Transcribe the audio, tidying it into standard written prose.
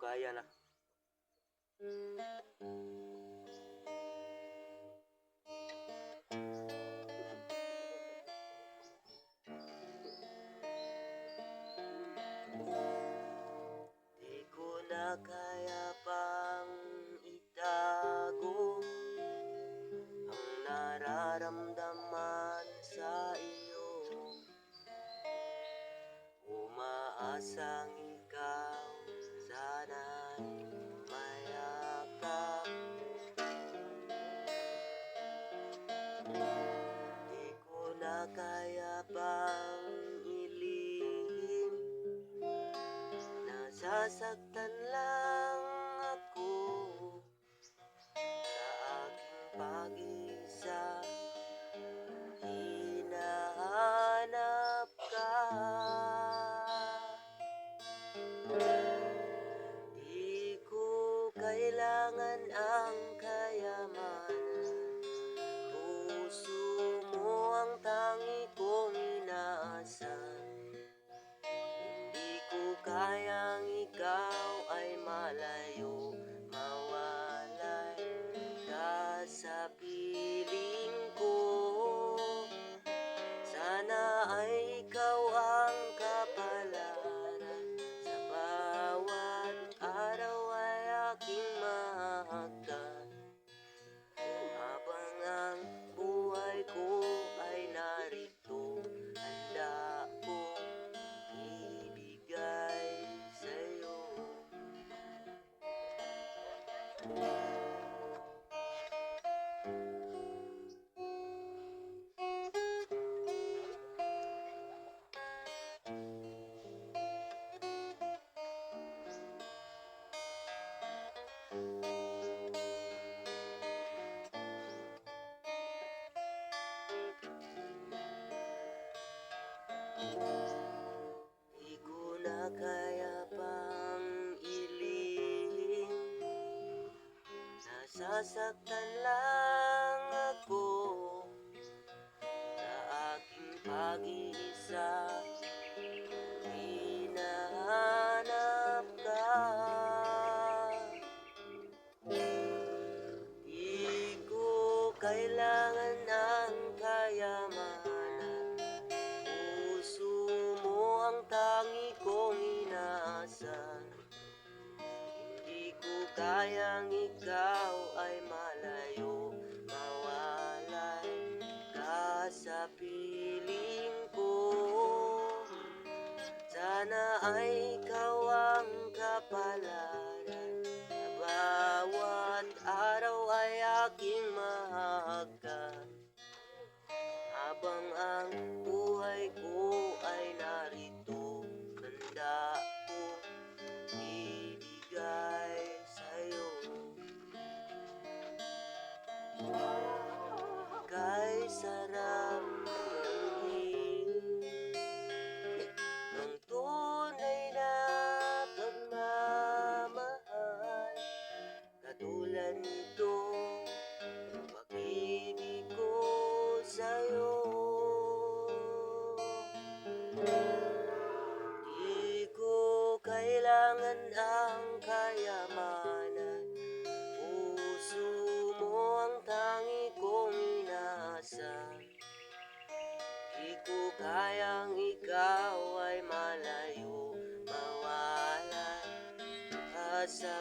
bayan na. Di ko na kaya pang itago ang nararamdaman sa iyo. Umaasang ikaw sana'y mayakap. Di ko na kaya pang ilihim, nasasaktan lang ako sa aking pag-isa. Hinahanap ka, di ko kailangan ang kayamanan. Puso mo ang tangi kong inaasahan. Hindi ko kayang ikaw ay malayo, mawalay ka sa piling ko. Sana ay ikaw ang kapalaran, sa bawat araw ay aking mahagdan. Habang ang buhay ko ay narito, handa kong ibigay sa'yo. Di ko na kaya pang ilihim, nasasaktan lang ako sa aking pag-iisa. Hinahanap ka, di ko kailangan ang kayamanan. Puso mo ang tangi kong inaasahan. Hindi ko kayang ikaw ay malayo, mawalay ka sa piling ko. Sana ay ikaw ang kapalaran, sa bawat araw ay aking mahagkan. Habang ang buhay ko ay narito, handa kong ibigay sa'yo. Kay sarap ng tunay na pagmamahal, katulad nito pag-ibig ko sa'yo. Di ko kailangan ang kayamanan. Puso mo ang tangi kong inaasahan. Di ko kayang ikaw ay malayo, mawala ka sa